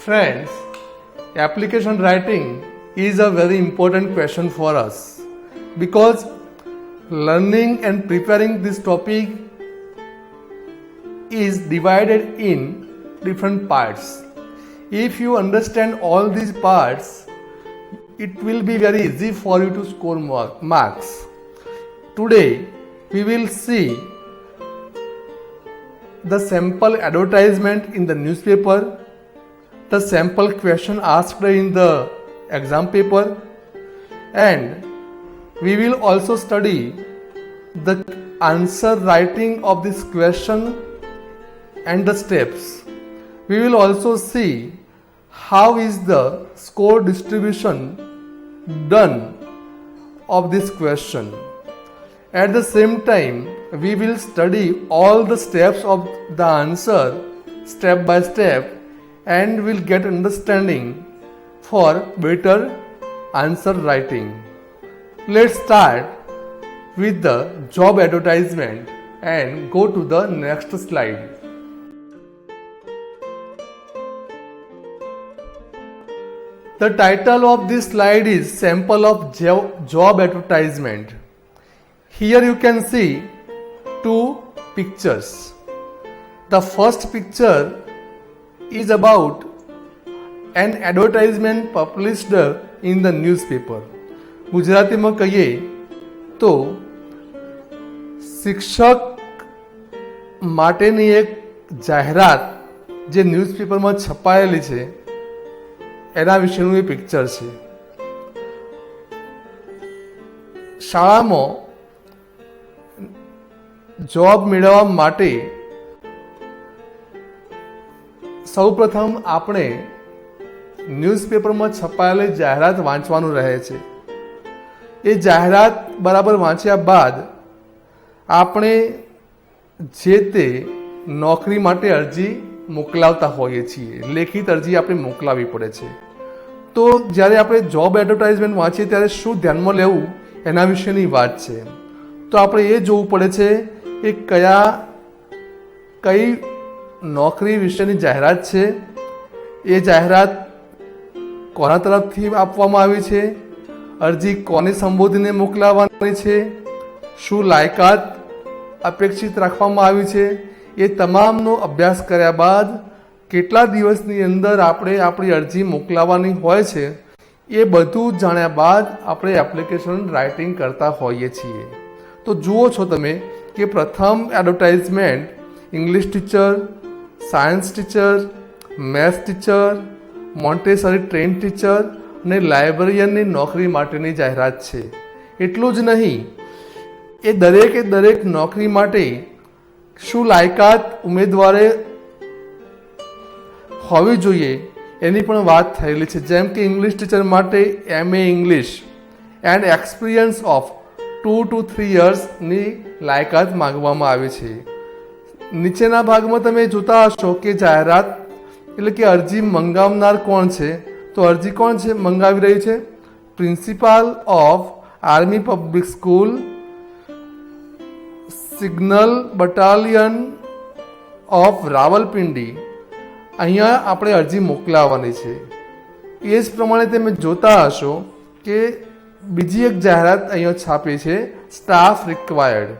Friends, application writing is a very important question for us because learning and preparing this topic is divided in different parts. If you understand all these parts, it will be very easy for you to score marks. Today, we will see the sample advertisement in the newspaper, the sample question asked in the exam paper, and we will also study the answer writing of this question and the steps. We will also see how is the score distribution done of this question. At the same time, we will study all the steps of the answer step by step and will get understanding for better answer writing. Let's start with the job advertisement and go to the next slide. The title of this slide is Sample of Job Advertisement. Here you can see two pictures. The first picture is about an advertisement published in the newspaper. ગુજરાતીમાં કહીએ તો શિક્ષક માટેની એક જાહેરાત જે ન્યૂઝપેપરમાં છપાયેલી છે એના વિશેનું એ પિક્ચર છે. શાળામાં જોબ મેળવવા માટે સૌપ્રથમ આપણે ન્યૂઝપેપરમાં છપાયેલી જાહેરાત વાંચવાનું રહે છે. એ જાહેરાત બરાબર વાંચ્યા બાદ આપણે જે તે નોકરી માટે અરજી મોકલાવતા હોઈએ છીએ. લેખિત અરજી આપણે મોકલાવવી પડે છે. તો જ્યારે આપણે જોબ એડવર્ટાઇઝમેન્ટ વાંચીએ ત્યારે શું ધ્યાનમાં લેવું એના વિશેની વાત છે. તો આપણે એ જોવું પડે છે કે કઈ નોકરી વિશેની જાહેરાત છે, એ જાહેરાત કોના તરફથી આપવામાં આવી છે, અરજી કોને સંબોધીને મોકલાવવાની છે, શું લાયકાત અપેક્ષિત રાખવામાં આવી છે, એ તમામનો અભ્યાસ કર્યા બાદ કેટલા દિવસની અંદર આપણે આપણી અરજી મોકલાવવાની હોય છે એ બધું જાણ્યા બાદ આપણે એપ્લિકેશન રાઇટિંગ કરતા હોઈએ છીએ. તો જુઓ છો તમે કે પ્રથમ advertisement English teacher, science teacher, maths teacher, Montessori train teacher અને લાઇબ્રેરિયનની નોકરી માટેની જાહેરાત છે. એટલું જ નહીં, એ દરેક નોકરી માટે શું લાયકાત ઉમેદવારે હોવી જોઈએ એની પણ વાત થયેલી છે. જેમ કે ઇંગ્લિશ ટીચર માટે MA English and experience of 2 to 3 yearsની લાયકાત માંગવામાં આવી છે. નીચેના ભાગમાં તમે જોતા હશો કે જાહેરાત એટલે કે અરજી મંગાવનાર કોણ છે. તો અરજી કોણ છે મંગાવી રહી છે? Principal of army public school, signal battalion of Rawalpindi. અહીંયા આપણે અરજી મોકલાવવાની છે. એ જ પ્રમાણે તમે જોતા હશો કે બીજી એક જાહેરાત અહીંયા છાપી છે, સ્ટાફ રિક્વાયર્ડ.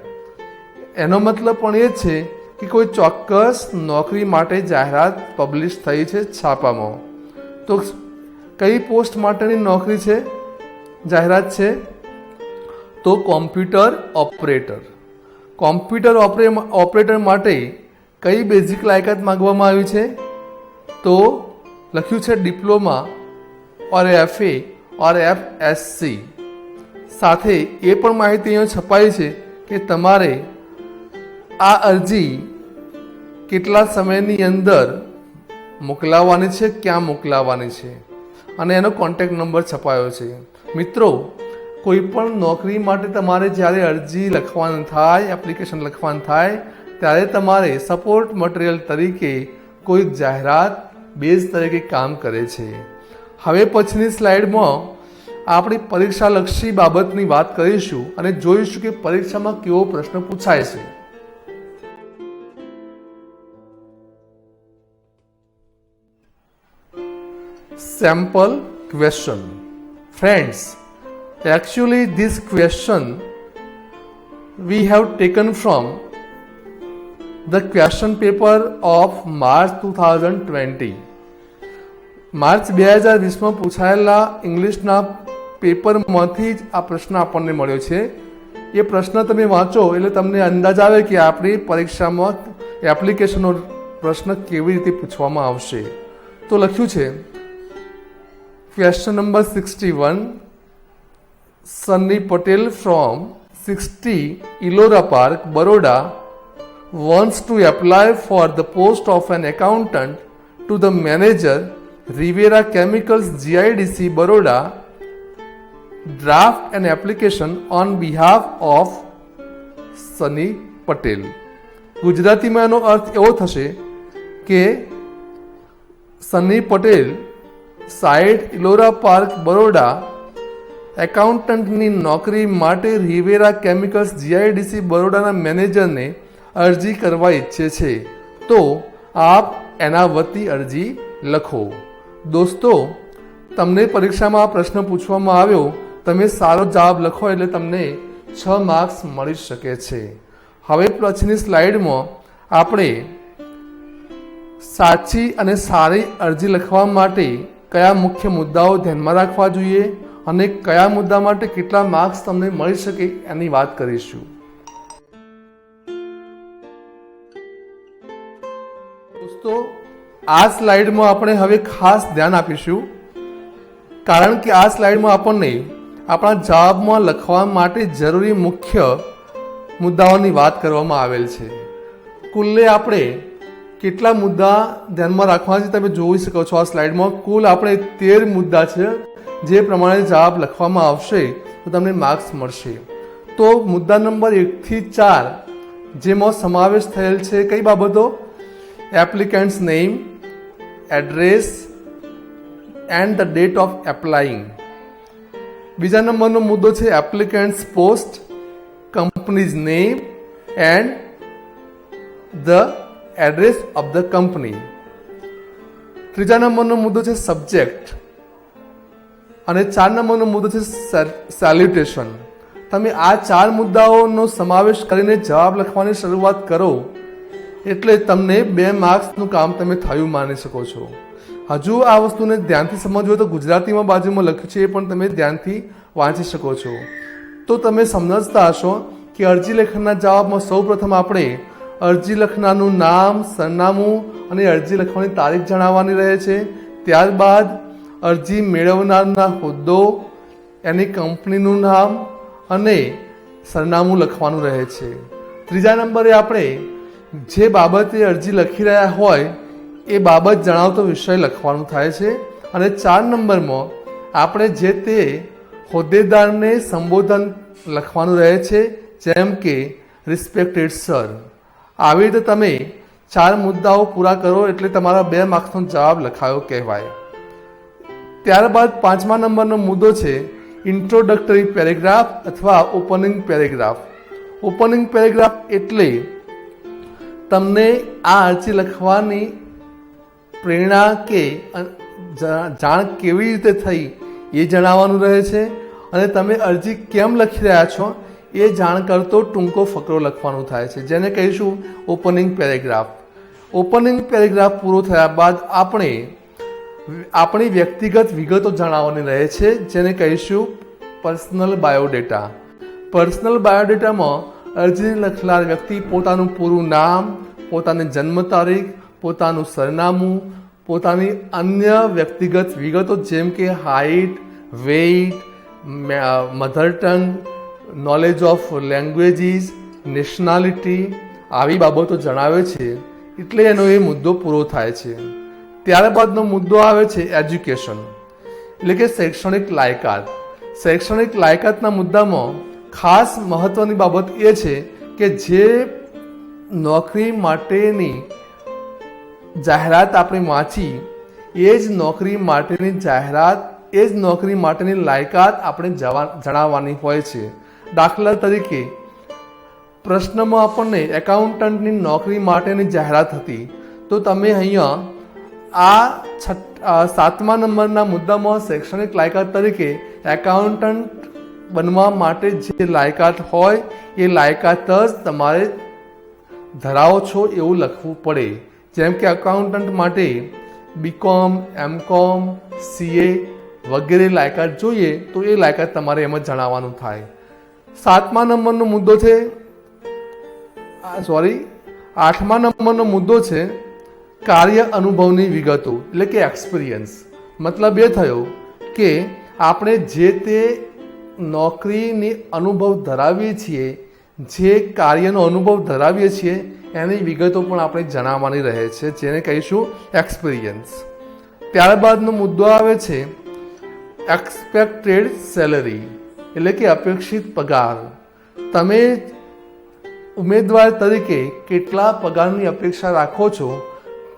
એનો મતલબ પણ એ છે કે કોઈ ચોક્કસ નોકરી માટે જાહેરાત પબ્લિશ થઈ છે છાપામાં. તો કઈ પોસ્ટ માટેની નોકરી છે, જાહેરાત છે? તો કોમ્પ્યુટર ઓપરેટર. કોમ્પ્યુટર ઓપરેટર માટે કઈ બેઝિક લાયકાત માંગવામાં આવી છે? તો લખ્યું છે ડિપ્લોમા ઓર FA ઓર FSC. સાથે એ પણ માહિતી અહીંયા છપાઈ છે કે તમારે આ અરજી કેટલા સમયની અંદર મોકલાવવાની છે, ક્યાં મોકલાવવાની છે, અને એનો કોન્ટેક્ટ નંબર છપાયો છે. મિત્રો, કોઈ પણ નોકરી માટે તમારે જ્યારે અરજી લખવાનું થાય, એપ્લિકેશન લખવાનું થાય, ત્યારે તમારે સપોર્ટ મટીરિયલ તરીકે કોઈક જાહેરાત બેઝ તરીકે કામ કરે છે. હવે પછીની સ્લાઇડમાં આપણી પરીક્ષાલક્ષી બાબતની વાત કરીશું અને જોઈશું કે પરીક્ષામાં કેવો પ્રશ્ન પૂછાય છે. sample question. Friends, actually this question we have taken from the question paper of March 2020. March 2020માં પૂછાયેલા ઇંગ્લિશના પેપરમાંથી જ આ પ્રશ્ન આપણને મળ્યો છે. એ પ્રશ્ન તમે વાંચો એટલે તમને અંદાજ આવે કે આપણી પરીક્ષામાં એપ્લિકેશનનો પ્રશ્ન કેવી રીતે પૂછવામાં આવશે. તો લખ્યું છે question number 61. Sunny Patel from 60 Ellora park, Baroda wants to apply for the post of an accountant to the manager, Rivera Chemicals GIDC, Baroda. Draft an application on behalf of Sunny Patel. ગુજરાતીમાં એનો અર્થ એવો થશે કે સની પટેલ સાઇટ ઇલોરા પાર્ક, બરોડા એકાઉન્ટન્ટની નોકરી માટે રિવેરા કેમિકલ્સ GIDC બરોડાના મેનેજરને અરજી કરવા ઈચ્છે છે. તો આપ એના વતી અરજી લખો. દોસ્તો, તમને પરીક્ષામાં આ પ્રશ્ન પૂછવામાં આવ્યો, તમે સારો જવાબ લખો એટલે તમને 6 માર્ક્સ મળી શકે છે. હવે પછીની સ્લાઇડમાં આપણે સાચી અને સારી અરજી લખવા માટે કયા મુખ્ય મુદ્દાઓ ધ્યાનમાં રાખવા જોઈએ અને કયા મુદ્દા માટે કેટલા માર્ક્સ તમને મળી શકે એની વાત કરીશું. દોસ્તો, આ સ્લાઇડમાં આપણે હવે ખાસ ધ્યાન આપીશું, કારણ કે આ સ્લાઇડમાં આપણને આપણા જવાબમાં લખવા માટે જરૂરી મુખ્ય મુદ્દાઓની વાત કરવામાં આવેલ છે. કુલ્લે આપણે કેટલા મુદ્દા ધ્યાનમાં રાખવા છે તમે જોઈ શકો છો આ સ્લાઇડમાં. કુલ આપણે 13 મુદ્દા છે, જે પ્રમાણે જવાબ લખવામાં આવશે તો તમને માર્ક્સ મળશે. તો મુદ્દા નંબર 1 થી 4 જેમાં સમાવેશ થયેલ છે કઈ બાબતો? Applicant's name, address and the date of applying. બીજા નંબરનો મુદ્દો છે applicant's post, company's name and the address of the company. ત્રીજા નંબરનો મુદ્દો છે સબ્જેક્ટ અને 4 નંબરનો મુદ્દો છે સેલ્યુટેશન. તમે આ 4 મુદ્દાઓનો સમાવેશ કરીને જવાબ લખવાની શરૂઆત કરો એટલે તમને 2 માર્ક્સનું કામ તમે થયું માની શકો છો. હજુ આ વસ્તુને ધ્યાનથી સમજવું તો ગુજરાતીમાં બાજુમાં લખ્યું છે એ પણ તમે ધ્યાનથી વાંચી શકો છો. તો તમે સમજતા હશો કે અરજી લેખનના જવાબમાં સૌપ્રથમ આપણે અરજી લખનારનું નામ, સરનામું અને અરજી લખવાની તારીખ જણાવવાની રહે છે. ત્યારબાદ અરજી મેળવનારના હોદ્દો, એની કંપનીનું નામ અને સરનામું લખવાનું રહે છે. ત્રીજા નંબરે આપણે જે બાબતે અરજી લખી રહ્યા હોય એ બાબત જણાવતો વિષય લખવાનું થાય છે. અને 4 નંબરમાં આપણે જે તે હોદ્દેદારને સંબોધન લખવાનું રહે છે, જેમ કે રિસ્પેક્ટેડ સર. આવી રીતે તમે 4 મુદ્દાઓ પૂરા કરો એટલે તમારા 2 માર્ક્સનો જવાબ લખાયો કહેવાય. ત્યારબાદ 5મા નંબરનો મુદ્દો છે ઇન્ટ્રોડક્ટરી પેરેગ્રાફ અથવા ઓપનિંગ પેરેગ્રાફ. ઓપનિંગ પેરેગ્રાફ એટલે તમને આ અરજી લખવાની પ્રેરણા કે જાણ કેવી રીતે થઈ એ જણાવવાનું રહે છે અને તમે અરજી કેમ લખી રહ્યા છો એ જાણ કરતો ટૂંકો ફકરો લખવાનો થાય છે, જેને કહીશું ઓપનિંગ પેરેગ્રાફ. ઓપનિંગ પેરેગ્રાફ પૂરો થયા બાદ આપણે આપણી વ્યક્તિગત વિગતો જણાવવાની રહે છે, જેને કહીશું પર્સનલ બાયોડેટા. પર્સનલ બાયોડેટામાં અરજી લખનાર વ્યક્તિ પોતાનું પૂરું નામ, પોતાની જન્મ તારીખ, પોતાનું સરનામું, પોતાની અન્ય વ્યક્તિગત વિગતો જેમ કે height, weight, mother tongue, knowledge of languages, nationality, આવી બાબતો જણાવે છે એટલે એનો એ મુદ્દો પૂરો થાય છે. ત્યારબાદનો મુદ્દો આવે છે એજ્યુકેશન એટલે કે શૈક્ષણિક લાયકાત. શૈક્ષણિક લાયકાતના મુદ્દામાં ખાસ મહત્વની બાબત એ છે કે જે નોકરી માટેની જાહેરાત આપણે વાંચી એ જ નોકરી માટેની જાહેરાત, એ જ નોકરી માટેની લાયકાત આપણે જણાવવાની હોય છે. દાખલા તરીકે પ્રશ્નમાં આપણને એકાઉન્ટન્ટની નોકરી માટેની જાહેરાત હતી, તો તમે અહીંયા સાતમા નંબરના મુદ્દામાં શૈક્ષણિક લાયકાત તરીકે એકાઉન્ટન્ટ બનવા માટે જે લાયકાત હોય એ લાયકાત જ તમારે ધરાવો છો એવું લખવું પડે. જેમ કે એકાઉન્ટન્ટ માટે બીકોમ, એમકોમ, સીએ વગેરે લાયકાત જોઈએ તો એ લાયકાત તમારે એમ જ જણાવવાનું થાય. આઠમા નંબરનો મુદ્દો છે કાર્ય અનુભવની વિગતો એટલે કે એક્સપિરિયન્સ. મતલબ એ થયો કે આપણે જે તે નોકરીની અનુભવ ધરાવીએ છીએ, જે કાર્યનો અનુભવ ધરાવીએ છીએ એની વિગતો પણ આપણે જણાવવાની રહે છે, જેને કહીશું એક્સપિરિયન્સ. ત્યારબાદનો મુદ્દો આવે છે એક્સપેક્ટેડ સેલરી એટલે કે અપેક્ષિત પગાર. તમે ઉમેદવાર તરીકે કેટલા પગારની અપેક્ષા રાખો છો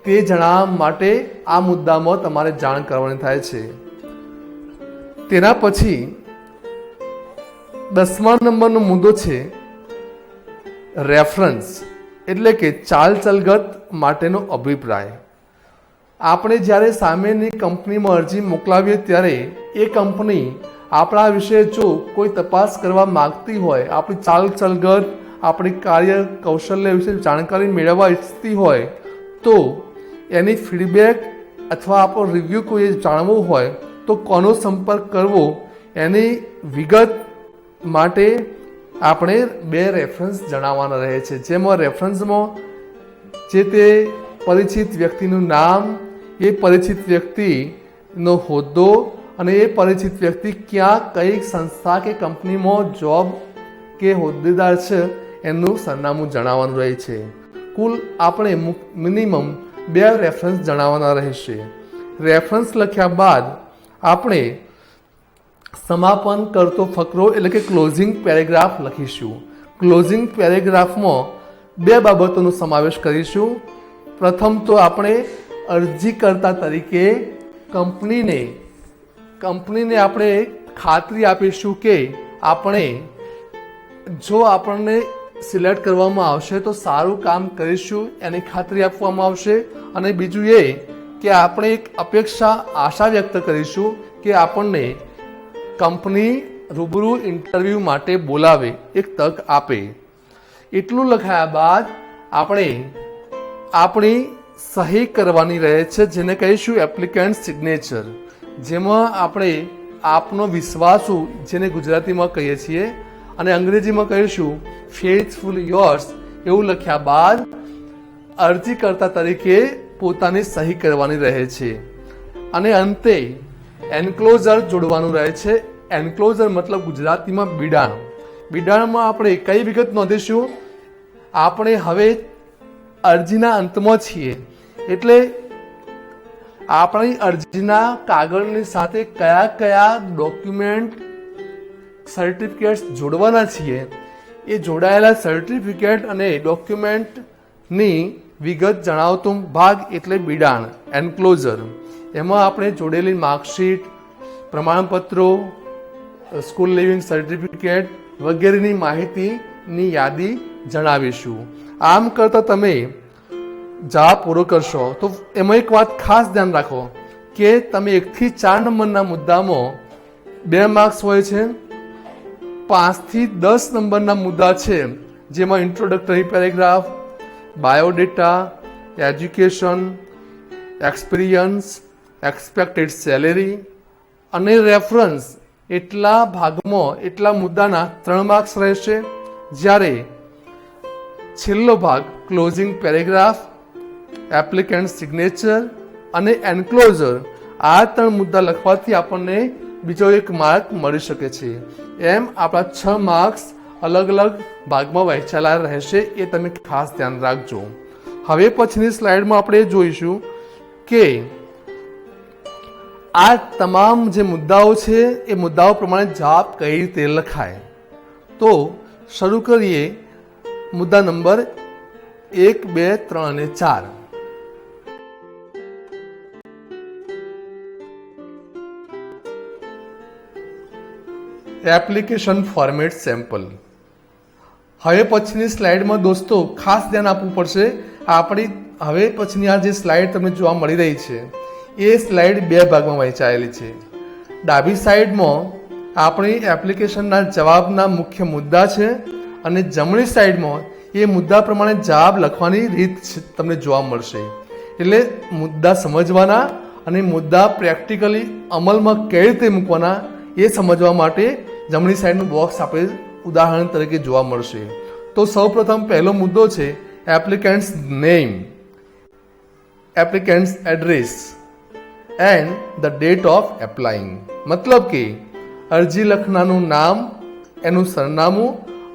તે જણાવવા માટે આ મુદ્દામાં તમારે જાણ કરવાની થાય છે. તેના પછી 10મા નંબરનો મુદ્દો છે રેફરન્સ એટલે કે ચાલચલગત માટેનો અભિપ્રાય. આપણે જ્યારે સામેની કંપનીમાં અરજી મોકલાવીએ ત્યારે એ કંપની આપણા વિશે જો કોઈ તપાસ કરવા માગતી હોય, આપણી ચાલચલગત, આપણી કાર્ય કૌશલ્ય વિશે જાણકારી મેળવવા ઈચ્છતી હોય તો એની ફીડબેક અથવા આપણો રિવ્યૂ કોઈ જાણવું હોય તો કોનો સંપર્ક કરવો એની વિગત માટે આપણે 2 રેફરન્સ જણાવવાના રહે છે. જેમાં રેફરન્સમાં જે તે પરિચિત વ્યક્તિનું નામ, એ પરિચિત વ્યક્તિનો હોદ્દો અને એ પરિચિત વ્યક્તિ ક્યાં કઈ સંસ્થા કે કંપનીમાં જોબ કે હોદ્દેદાર છે એનું સરનામું જણાવવાનું રહે છે. કુલ આપણે મિનિમમ 2 રેફરન્સ જણાવવાના રહેશે. રેફરન્સ લખ્યા બાદ આપણે સમાપન કરતો ફકરો એટલે કે ક્લોઝિંગ પેરેગ્રાફ લખીશું. ક્લોઝિંગ પેરેગ્રાફમાં 2 બાબતોનો સમાવેશ કરીશું. પ્રથમ તો આપણે અરજીકર્તા તરીકે કંપનીને આપણે ખાતરી આપીશું કે જો આપણને સિલેક્ટ કરવામાં આવશે તો સારું કામ કરીશું એની ખાતરી આપવામાં આવશે. અને બીજું એ કે આપણે એક આશા વ્યક્ત કરીશું કે આપણને કંપની રૂબરૂ ઇન્ટરવ્યૂ માટે બોલાવે, એક તક આપે. એટલું લખાયા બાદ આપણે આપણી સહી કરવાની રહે છે, જેને કહીશું એપ્લિકન્ટ સિગ્નેચર. જેમાં આપણે આપનો વિશ્વાસુ, જેને ગુજરાતીમાં કહીએ છીએ અને અંગ્રેજીમાં કહીશું ફેથફુલ યોર્સ, એવું લખ્યા બાદ અરજીકર્તા તરીકે પોતાની સહી કરવાની રહે છે. અને અંતે એન્ક્લોઝર જોડવાનું રહે છે. એન્ક્લોઝર મતલબ ગુજરાતીમાં બિડાણ. બિડાણમાં આપણે કઈ વિગત નોંધીશું? આપણે હવે અરજીના અંતમાં છીએ એટલે આપણી અરજીના કાગળની સાથે કયા ડોક્યુમેન્ટ, સર્ટિફિકેટ્સ જોડવાના છીએ એ જોડાયેલા સર્ટિફિકેટ અને ડોક્યુમેન્ટની વિગત જણાવતો ભાગ એટલે બિડાણ, એન્ક્લોઝર. એમાં આપણે જોડેલી માર્કશીટ, પ્રમાણપત્રો, સ્કૂલ લિવિંગ સર્ટિફિકેટ વગેરેની માહિતીની યાદી જણાવીશું. આમ કરતાં તમે જવાબ પૂરો કરશો તો એમાં એક વાત ખાસ ધ્યાન રાખો કે તમે 1 થી 4 નંબરના મુદ્દામાં 2 માર્ક્સ હોય છે. 5 થી 10 નંબરના મુદ્દા છે જેમાં introductory paragraph, biodata, education, experience, expected salary અને રેફરન્સ એટલા ભાગમાં એટલા મુદ્દાના 3 માર્ક્સ રહેશે. જ્યારે છેલ્લો ભાગ ક્લોઝિંગ પેરેગ્રાફ, એપ્લિકન્ટ સિગ્નેચર અને એન્ક્લોઝર, આ 3 મુદ્દા લખવાથી આપણને બીજો 1 માર્ક મળી શકે છે. એમ આપણા 6 માર્ક્સ અલગ અલગ ભાગમાં વહેંચાયેલા રહેશે, એ તમે ખાસ ધ્યાન રાખજો. હવે પછીની સ્લાઇડમાં આપણે જોઈશું કે આ તમામ જે મુદ્દાઓ છે એ મુદ્દાઓ પ્રમાણે જવાબ કઈ રીતે લખાય. તો શરૂ કરીએ મુદ્દા નંબર 1, 2, 3 અને 4. Application format sample. હવે પછીની સ્લાઇડમાં દોસ્તો ખાસ ધ્યાન આપવું પડશે. આપણી હવે પછીની આ જે સ્લાઇડ તમને જોવા મળી રહી છે એ સ્લાઇડ બે ભાગમાં વહેંચાયેલી છે. ડાબી સાઈડમાં આપણી એપ્લિકેશનના જવાબના મુખ્ય મુદ્દા છે અને જમણી સાઈડમાં એ મુદ્દા પ્રમાણે જવાબ લખવાની રીત તમને જોવા મળશે. એટલે મુદ્દા સમજવાના અને મુદ્દા પ્રેક્ટિકલી અમલમાં કેવી રીતે મૂકવાના એ સમજવા માટે જમણી સાઈડનું બોક્સ આપણે ઉદાહરણ તરીકે જોવા મળશે. તો સૌપ્રથમ પહેલો મુદ્દો છે applicant's name, applicant's address and the date of applying. મતલબ કે અરજી લખનારનું નામ, એનું સરનામું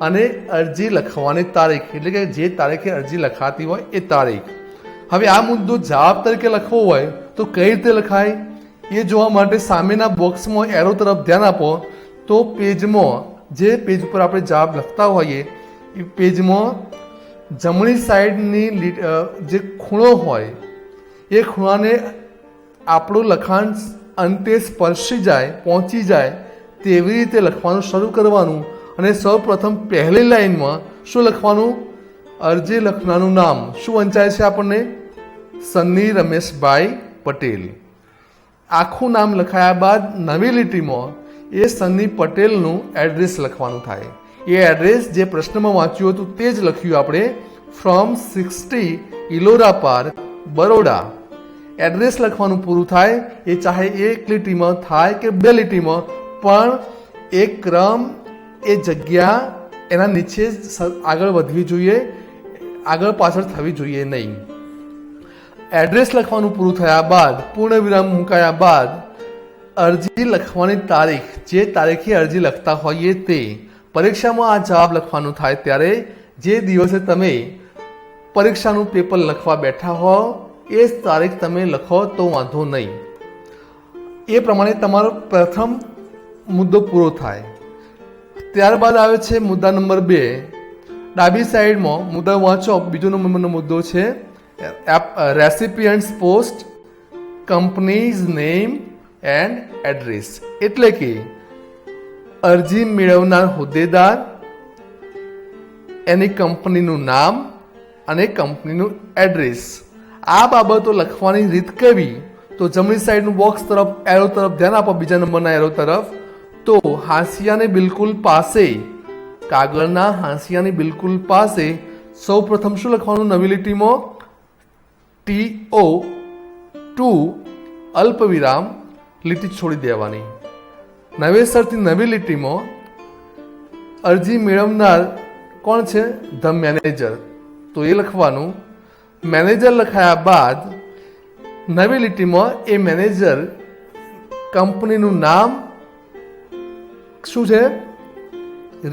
અને અરજી લખવાની તારીખ, એટલે કે જે તારીખે અરજી લખાતી હોય એ તારીખ. હવે આ મુદ્દો જવાબ તરીકે લખવો હોય તો કઈ રીતે લખાય એ જોવા માટે સામેના બોક્સમાં એરો તરફ ધ્યાન આપો. તો પેજમાં જે પેજ ઉપર આપણે જવાબ લખતા હોઈએ એ પેજમાં જમણી સાઈડની જે ખૂણો હોય એ ખૂણાને આપણું લખાણ અંતે સ્પર્શી જાય, પહોંચી જાય તેવી રીતે લખવાનું શરૂ કરવાનું. અને સૌ પ્રથમ પહેલી લાઈનમાં શું લખવાનું? અરજી લખનારનું નામ શું વંચાય છે આપણને? સન્ની રમેશભાઈ પટેલ. આખું નામ લખાયા બાદ નવી લીટીમાં એ સન્ની પટેલનું એડ્રેસ લખવાનું થાય. એ એડ્રેસ જે પ્રશ્નમાં વાંચ્યું હતું તે જ લખ્યું આપણે, from 60 Ellora park, Baroda. Address લખવાનું પૂરું થાય એ ચાહે એક લીટીમાં થાય કે બે લીટીમાં, પણ એ ક્રમ, એ જગ્યા એના નીચે આગળ વધવી જોઈએ, આગળ પાછળ થવી જોઈએ નહીં. એડ્રેસ લખવાનું પૂરું થયા બાદ પૂર્ણ વિરામ મુકાયા બાદ અરજી લખવાની તારીખ, જે તારીખે અરજી લખતા હોઈએ તે, પરીક્ષામાં આ જવાબ લખવાનું થાય ત્યારે જે દિવસે તમે પરીક્ષાનું પેપર લખવા બેઠા હો એ જ તારીખ તમે લખો તો વાંધો નહીં. એ પ્રમાણે તમારો પ્રથમ મુદ્દો પૂરો થાય. ત્યારબાદ આવે છે મુદ્દા નંબર 2. ડાબી સાઈડમાં મુદ્દા વાંચો. બીજો નંબરનો મુદ્દો છે recipient's post, company's name and address. એટલે કે અરજી મેળવનાર હોદ્દેદાર, એની કંપનીનું નામ અને કંપનીનું એડ્રેસ. આ બાબતો લખવાની રીત કેવી? તો જમણી સાઈડનું બોક્સ તરફ એરો તરફ ધ્યાન આપો, બીજા નંબરના એરો તરફ. તો હાંસિયાની બિલકુલ પાસે, કાગળના હાંસિયાની બિલકુલ પાસે સૌ પ્રથમ શું લખવાનું? નવી લીટીમાં TO2 અલ્પ વિરામ, લીટી છોડી દેવાની. નવેસરથી નવી લીટીમાં અરજી મેળવનાર કોણ છે? The manager. તો એ લખવાનું. મેનેજર લખાયા બાદ નવી લીટીમાં એ મેનેજર કંપનીનું નામ શું છે?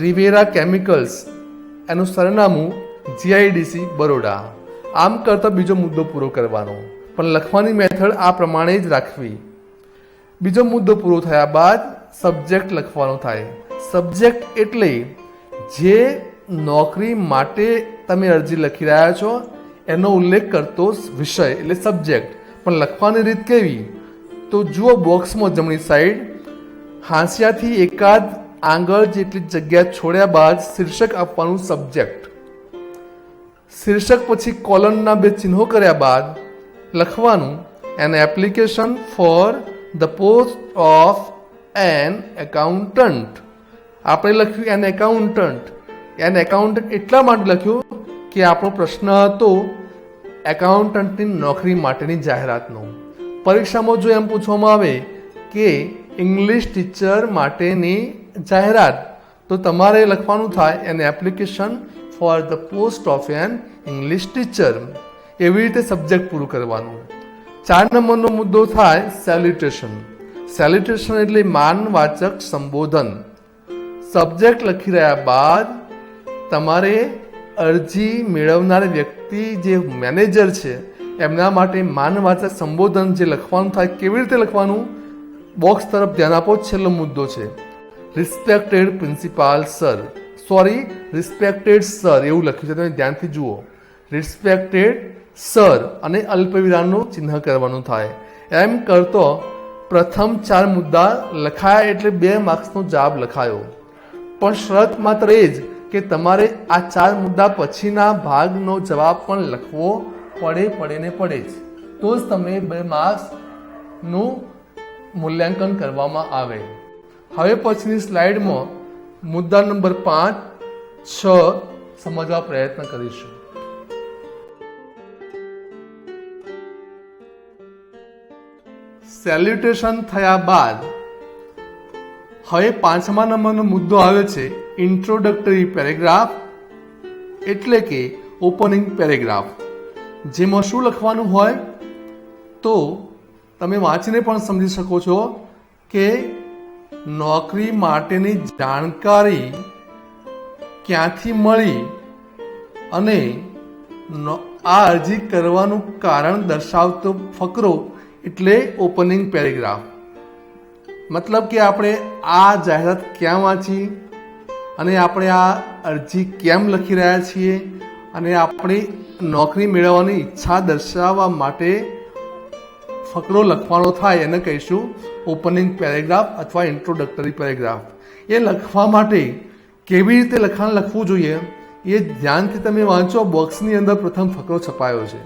Riviera chemicals. એનું સરનામું GIDC, બરોડા. આમ કરતા બીજો મુદ્દો પૂરો કરવાનો, પણ લખવાની મેથડ આ પ્રમાણે જ રાખવી. બીજો મુદ્દો પૂરો થયા બાદ સબ્જેક્ટ લખવાનો થાય. સબ્જેક્ટ એટલે જે નોકરી માટે તમે અરજી લખી રહ્યા છો એનો ઉલ્લેખ કરતો વિષય એટલે સબ્જેક્ટ. પણ લખવાની રીત કેવી? તો જુઓ બોક્સમાં જમણી સાઈડ હાંસિયાથી એકાદ આંગળ જેટલી જગ્યા છોડ્યા બાદ શીર્ષક આપવાનું સબ્જેક્ટ. શીર્ષક પછી કોલનના 2 ચિહ્નો કર્યા બાદ લખવાનું an application for the post of an accountant. આપણે લખ્યું એન એકાઉન્ટન્ટ. એન એકાઉન્ટન્ટ એટલા માટે લખ્યું કે આપણો પ્રશ્ન હતો એકાઉન્ટન્ટની નોકરી માટેની જાહેરાતનો. પરીક્ષામાં જો એમ પૂછવામાં આવે કે ઇંગ્લિશ ટીચર માટેની જાહેરાત, તો તમારે લખવાનું થાય N application for the post of N English teacher. એવી રીતે સબ્જેક્ટ પૂરું કરવાનું. 4 નંબરનો મુદ્દો થાય સેલ્યુટેશન. સેલ્યુટેશન એટલે માનવાચક સંબોધન. સબ્જેક્ટ લખી રહ્યા બાદ તમારે અરજી મેળવનાર વ્યક્તિ જે મેનેજર છે એમના માટે માનવાચક સંબોધન જે લખવાનું થાય, કેવી રીતે લખવાનું? બોક્સ તરફ ધ્યાન આપો. છેલ્લો મુદ્દો છે respected principal sir, respected sir એવું લખ્યું છે, તમે ધ્યાનથી જુઓ. રિસ્પેક્ટેડ સર અને અલ્પવિરામનું ચિહ્ન કરવાનું થાય. એમ કરતો પ્રથમ 4 મુદ્દા લખાયા એટલે 2 માર્ક્સનો જવાબ લખાયો. પણ શરત માત્ર એ જ કે તમારે આ 4 મુદ્દા પછીના ભાગનો જવાબ પણ લખવો પડે ને પડે જ, તો જ તમને 2 માર્ક્સનું મૂલ્યાંકન કરવામાં આવે. હવે પછીની સ્લાઇડમાં મુદ્દા નંબર 5, 6 સમજવા પ્રયત્ન કરીશું. સેલ્યુટેશન થયા બાદ હવે 5મા નંબરનો મુદ્દો આવે છે ઇન્ટ્રોડક્ટરી પેરેગ્રાફ, એટલે કે ઓપનિંગ પેરેગ્રાફ. જેમાં શું લખવાનું હોય તો તમે વાંચીને પણ સમજી શકો છો કે નોકરી માટેની જાણકારી ક્યાંથી મળી અને આ અરજી કરવાનું કારણ દર્શાવતો ફકરો એટલે ઓપનિંગ પેરેગ્રાફ. મતલબ કે આપણે આ જાહેરાત ક્યાં વાંચી અને આપણે આ અરજી કેમ લખી રહ્યા છીએ અને આપણી નોકરી મેળવવાની ઈચ્છા દર્શાવવા માટે ફકરો લખવાનો થાય એને કહીશું ઓપનિંગ પેરેગ્રાફ અથવા ઇન્ટ્રોડક્ટરી પેરેગ્રાફ. એ લખવા માટે કેવી રીતે લખાણ લખવું જોઈએ એ ધ્યાનથી તમે વાંચો. બોક્સની અંદર પ્રથમ ફકરો છપાયો છે.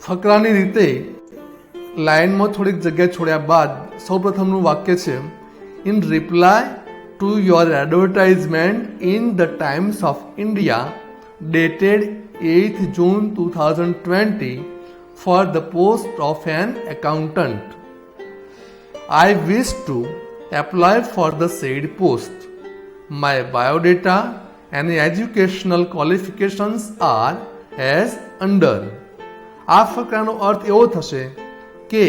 ફકરાની રીતે લાઇનમાં થોડીક જગ્યા છોડ્યા બાદ સૌપ્રથમનું વાક્ય છે in reply to your advertisement in the times of India dated 8th June 2020 for the post of an accountant. I wish to apply for the said post. My biodata and educational qualifications are as under. આ ફકરાનો અર્થ એવો થશે કે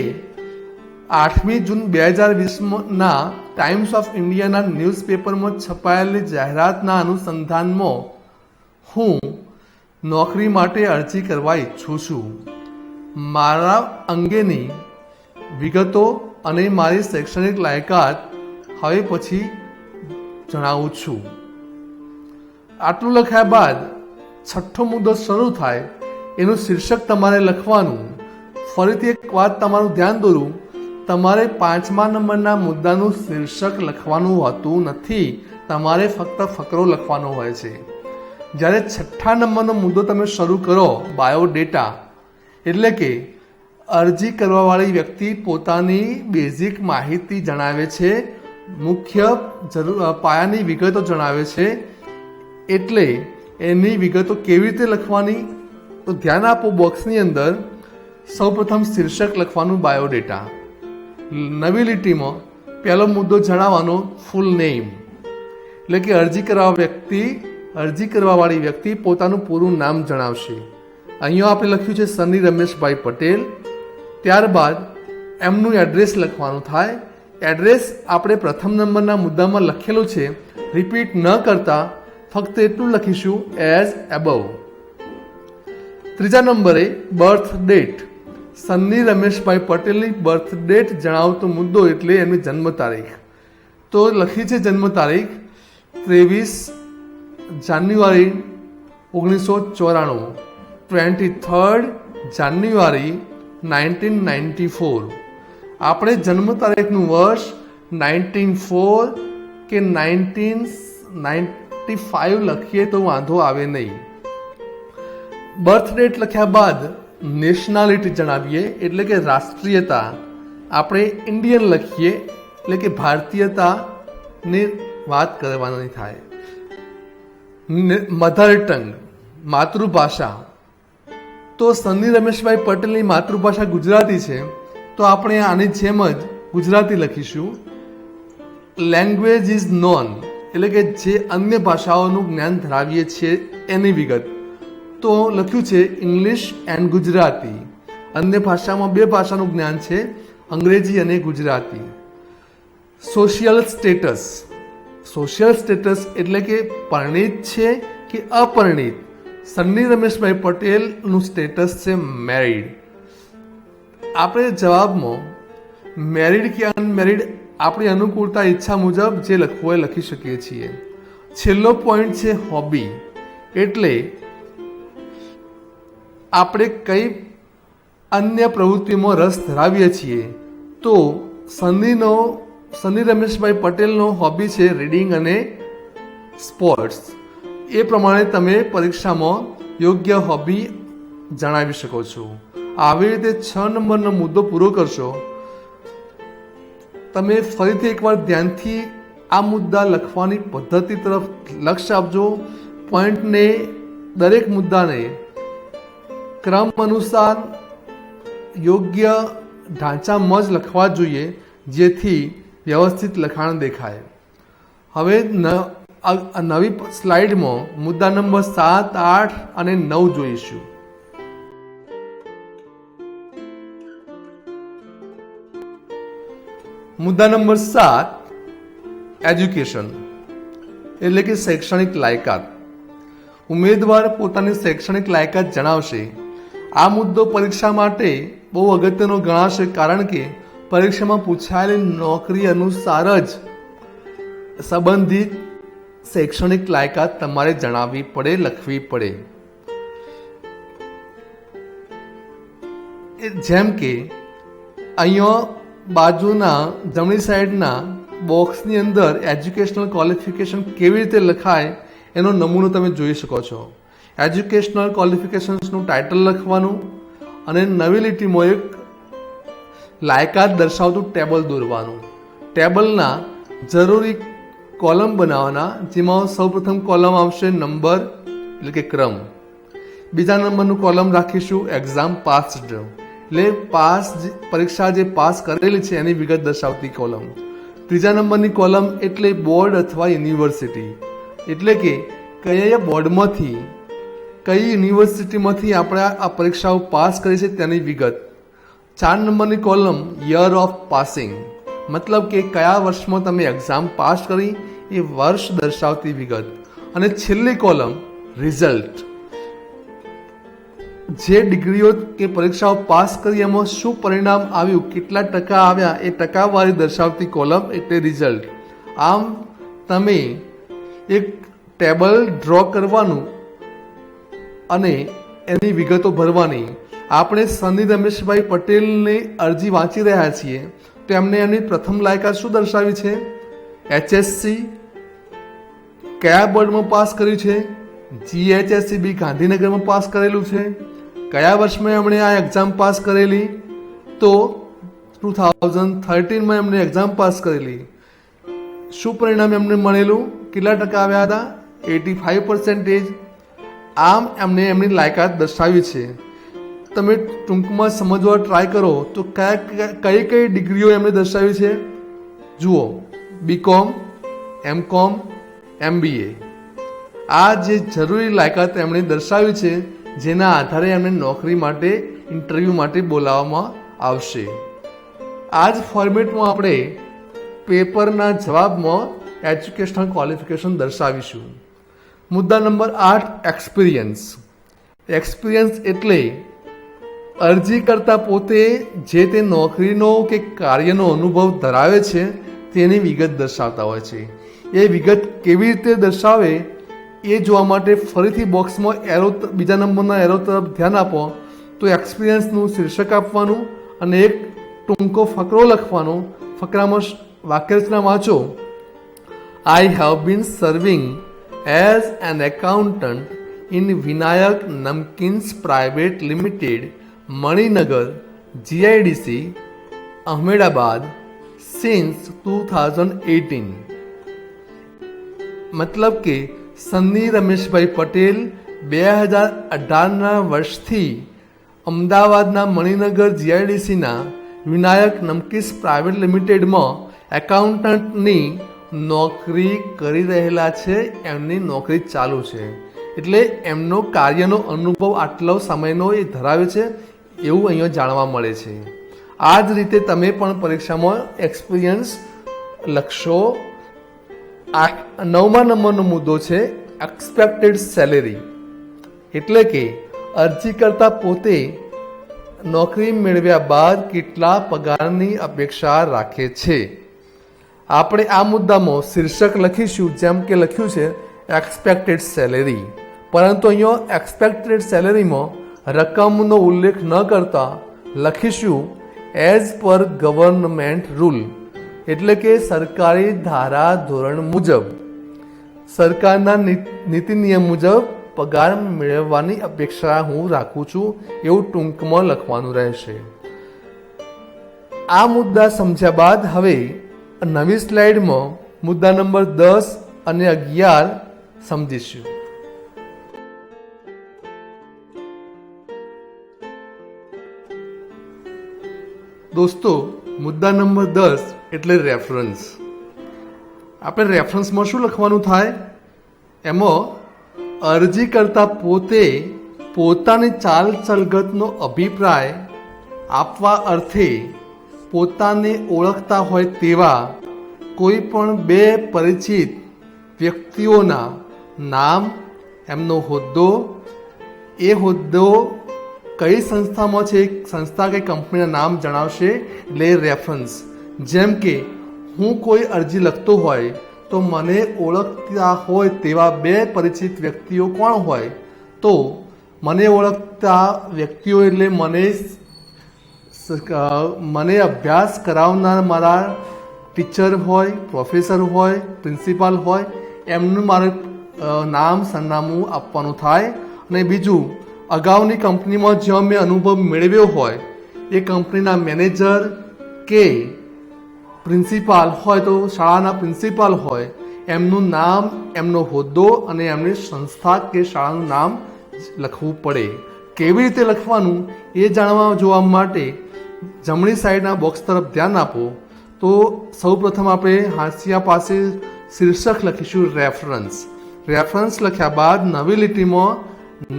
8મી જૂન 2020ના times of ઇન્ડિયાના ન્યૂઝપેપરમાં છપાયેલી જાહેરાતના અનુસંધાનમાં હું નોકરી માટે અરજી કરવા ઈચ્છું છું. મારા અંગેની વિગતો અને મારી શૈક્ષણિક લાયકાત હવે પછી જણાવું છું. આટલું લખ્યા બાદ 6થો મુદ્દો શરૂ થાય. એનું શીર્ષક તમારે લખવાનું. ફરીથી એક વાત તમારું ધ્યાન દોરું, તમારે 5મા નંબરના મુદ્દાનું શીર્ષક લખવાનું હોતું નથી, તમારે ફક્ત ફકરો લખવાનો હોય છે. જ્યારે 6થા નંબરનો મુદ્દો તમે શરૂ કરો બાયોડેટા, એટલે કે અરજી કરવાવાળી વ્યક્તિ પોતાની બેઝિક માહિતી જણાવે છે, મુખ્ય પાયાની વિગતો જણાવે છે. એટલે એની વિગતો કેવી રીતે લખવાની તો ધ્યાન આપો. બોક્સની અંદર સૌપ્રથમ શીર્ષક લખવાનું બાયોડેટા. નવી લીટીમાં પહેલો મુદ્દો જણાવવાનો ફૂલ નેમ, એટલે કે અરજી કરવાવાળી વ્યક્તિ પોતાનું પૂરું નામ જણાવશે. અહીંયા આપણે લખ્યું છે સની રમેશભાઈ પટેલ. ત્યારબાદ એમનું એડ્રેસ લખવાનું થાય. એડ્રેસ આપણે પ્રથમ નંબરના મુદ્દામાં લખેલું છે, રિપીટ ન કરતા ફક્ત એટલું લખીશું એઝ એબવ. ત્રીજા નંબરે બર્થ ડેટ. સન્ની રમેશભાઈ પટેલની બર્થ ડેટ જણાવતો મુદ્દો એટલે એમની જન્મ તારીખ. તો લખી છે જન્મ તારીખ 23 જાન્યુઆરી 1994, 23rd જાન્યુઆરી 1994. આપણે જન્મ તારીખનું વર્ષ 1904 કે 1995 લખીએ તો વાંધો આવે નહીં. બર્થ ડેટ લખ્યા બાદ નેશનાલિટી જણાવીએ, એટલે કે રાષ્ટ્રીયતા. આપણે ઇન્ડિયન લખીએ, એટલે કે ભારતીયતાની વાત કરવાની થાય. મધર ટંગ માતૃભાષા. તો સન્ની રમેશભાઈ પટેલની માતૃભાષા ગુજરાતી છે, તો આપણે આની જેમ જ ગુજરાતી લખીશું. લેંગ્વેજ ઇઝ નોન, એટલે કે જે અન્ય ભાષાઓનું જ્ઞાન ધરાવીએ છીએ એની વિગત. તો લખ્યું છે ઇંગ્લિશ એન્ડ ગુજરાતી. અન્ય ભાષામાં 2 ભાષાનું જ્ઞાન છે, અંગ્રેજી અને Gujarati. Social status. Social status એટલે કે પરિણીત છે કે અપરિણીત. સન્ની રમેશભાઈ પટેલનું સ્ટેટસ છે મેરિડ. આપણે જવાબમાં મેરિડ કે અનમેરિડ આપણી અનુકૂળતા ઈચ્છા મુજબ જે લખવું હોય લખી શકીએ છીએ. છેલ્લો પોઈન્ટ છે હોબી, એટલે આપણે કઈ અન્ય પ્રવૃત્તિમાં રસ ધરાવીએ છીએ. તો સન્ની રમેશભાઈ પટેલનો હોબી છે રીડિંગ અને સ્પોર્ટ્સ. એ પ્રમાણે તમે પરીક્ષામાં યોગ્ય હોબી જણાવી શકો છો। આવી રીતે 6 નંબરનો મુદ્દો પૂરો કરશો। તમે ફરીથી એકવાર ધ્યાનથી આ મુદ્દા લખવાની પદ્ધતિ તરફ લક્ષ્ય આપજો। પોઈન્ટને, દરેક મુદ્દાને ક્રમ અનુસાર યોગ્ય ઢાંચામાં જ લખવા જોઈએ, જેથી વ્યવસ્થિત લખાણ દેખાય। હવે નવી સ્લાઇડમાં મુદ્દા નંબર 7, 8 અને 9 જોઈશું। મુદ્દા નંબર 7, એજ્યુકેશન એટલે કે શૈક્ષણિક લાયકાત। ઉમેદવાર પોતાની શૈક્ષણિક લાયકાત જણાવશે। આ મુદ્દો પરીક્ષા માટે બહુ અગત્યનો ગણાશે, કારણ કે પરીક્ષામાં પૂછાયેલી નોકરી અનુસાર જ સંબંધિત શૈક્ષણિક લાયકાત તમારે જણાવવી પડે, લખવી પડે। જેમ કે અહીંયા બાજુના જમણી સાઈડના બોક્સની અંદર એજ્યુકેશનલ ક્વોલિફિકેશન કેવી રીતે લખાય એનો નમૂનો તમે જોઈ શકો છો। એજ્યુકેશનલ ક્વોલિફિકેશન્સનું ટાઇટલ લખવાનું અને નવી લીટીમાં એક લાયકાત દર્શાવતું ટેબલ દોરવાનું। ટેબલના જરૂરી કોલમ બનાવવાના, જેમાં સૌપ્રથમ કોલમ આવશે નંબર એટલે કે ક્રમ, બીજા નંબરનું કોલમ રાખીશું એક્ઝામ પાસ્ડ એટલે પરીક્ષા જે પાસ કરેલી છે એની વિગત દર્શાવતી કોલમ, ત્રીજા નંબરની કોલમ એટલે બોર્ડ અથવા યુનિવર્સિટી એટલે કે કયા બોર્ડમાંથી, કઈ યુનિવર્સિટીમાંથી આપણે આ પરીક્ષાઓ પાસ કરી છે તેની વિગત, 4 નંબરની કોલમ યર ઓફ પાસિંગ મતલબ કે કયા વર્ષમાં તમે એક્ઝામ પાસ કરી એ વર્ષ દર્શાવતી વિગત, અને છેલ્લી કોલમ રિઝલ્ટ, જે ડિગ્રીઓ કે પરીક્ષાઓ પાસ કરી એમાં શું પરિણામ આવ્યું, કેટલા ટકા આવ્યા એ ટકાવારી દર્શાવતી કોલમ એટલે રિઝલ્ટ। આમ તમે એક ટેબલ ડ્રો કરવાનું અને એની વિગતો ભરવાની। આપણે સની રમેશભાઈ પટેલની અરજી વાંચી રહ્યા છીએ, તો એમને એમની પ્રથમ લાયકાત શું દર્શાવી છે, HSC કયા બોર્ડમાં પાસ કર્યું છે, GHSCB ગાંધીનગરમાં પાસ કરેલું છે, કયા વર્ષમાં એમણે આ એક્ઝામ પાસ કરેલી, તો 2013માં એમણે એક્ઝામ પાસ કરેલી, શું પરિણામ એમને મળેલું, કેટલા ટકા આવ્યા હતા, 85%। આમ એમને એમની લાયકાત દર્શાવી છે। તમે ટૂંકમાં સમજવા ટ્રાય કરો તો કઈ કઈ ડિગ્રીઓ એમણે દર્શાવી છે જુઓ, BCom, MCom, MBA। આ જે જરૂરી લાયકાત એમણે દર્શાવી છે, જેના આધારે એમને નોકરી માટે, ઇન્ટરવ્યૂ માટે બોલાવવામાં આવશે। આ જ ફોર્મેટમાં આપણે પેપરના જવાબમાં એજ્યુકેશનલ ક્વોલિફિકેશન દર્શાવીશું। મુદ્દા નંબર 8, એક્સપિરિયન્સ। એક્સપિરિયન્સ એટલે અરજી કરતા પોતે જે તે નોકરીનો કે કાર્યનો અનુભવ ધરાવે છે તેની વિગત દર્શાવતા હોય છે। એ વિગત કેવી રીતે દર્શાવે એ જોવા માટે ફરીથી બોક્સમાં બીજા નંબરના એરો તરફ ધ્યાન આપો, તો એક્સપિરિયન્સનું શીર્ષક આપવાનું અને એક ટૂંકો ફકરો લખવાનો। ફકરામાં વાક્યરચના વાંચો, I have been serving as an accountant in Vinayak Namkins Private Limited, Maninagar, GIDC, Ahmedabad since 2018। मतलब કે સની રમેશભાઈ પટેલ 2018ના વર્ષથી અમદાવાદના મણિનગર GIDCના વિનાયક નમકીસ પ્રાઇવેટ લિમિટેડમાં એકાઉન્ટન્ટની નોકરી કરી રહેલા છે। એમની નોકરી ચાલુ છે એટલે એમનો કાર્યનો અનુભવ આટલો સમયનો એ ધરાવે છે એવું અહીંયા જાણવા મળે છે। આ જ રીતે તમે પણ પરીક્ષામાં એક્સપિરિયન્સ લખશો। 9મા નંબરનો મુદ્દો છે એક્સપેક્ટેડ સેલેરી એટલે કે અરજી કરતા પોતે નોકરી મેળવ્યા બાદ કેટલા પગારની અપેક્ષા રાખે છે। આપણે આ મુદ્દામાં શીર્ષક લખીશું જેમ કે લખ્યું છે એક્સપેક્ટેડ સેલેરી, પરંતુ અહીંયા એક્સપેક્ટેડ સેલેરીમાં રકમનો ઉલ્લેખ ન કરતા લખીશું એઝ પર ગવર્નમેન્ટ રૂલ એટલે કે સરકારી ધારા ધોરણ મુજબ, સરકારના નીતિ નિયમ મુજબ પગાર મેળવવાની અપેક્ષા હું રાખું છું એવું ટૂંકમાં લખવાનું રહેશે. આ મુદ્દા સમજ્યા બાદ હવે નવી સ્લાઇડમાં મુદ્દા નંબર 10 અને 11 સમજીશું. દોસ્તો, મુદ્દા નંબર 10 એટલે રેફરન્સ. આપણે રેફરન્સમાં શું લખવાનું થાય? એમાં અરજી કરતા પોતે પોતાની ચાલ ચલગતનો અભિપ્રાય આપવા અર્થે પોતાને ઓળખતા હોય તેવા કોઈ પણ બે પરિચિત વ્યક્તિઓના નામ, એમનો હોદ્દો, એ હોદ્દો કઈ સંસ્થામાં છે, સંસ્થા કે કંપનીના નામ જણાવશે એટલે રેફરન્સ. જેમ કે હું કોઈ અરજી લખતો હોય તો મને ઓળખતા હોય તેવા બે પરિચિત વ્યક્તિઓ કોણ હોય? તો મને ઓળખતા વ્યક્તિઓ એટલે મને અભ્યાસ કરાવનાર મારા ટીચર હોય, પ્રોફેસર હોય, પ્રિન્સિપાલ હોય, એમનું મારે નામ, સરનામું આપવાનું થાય. અને બીજું, અગાઉની કંપનીમાં જ્યાં મેં અનુભવ મેળવ્યો હોય એ કંપનીના મેનેજર કે પ્રિન્સિપાલ હોય તો શાળાના પ્રિન્સિપાલ હોય એમનું નામ, એમનો હોદ્દો અને એમની સંસ્થા કે શાળાનું નામ લખવું પડે. કેવી રીતે લખવાનું એ જાણવા જોવા માટે જમણી સાઈડના બોક્સ તરફ ધ્યાન આપો. તો સૌપ્રથમ આપણે હાંસિયા પાસે શીર્ષક લખીશું રેફરન્સ. રેફરન્સ લખ્યા બાદ નવી લીટીમાં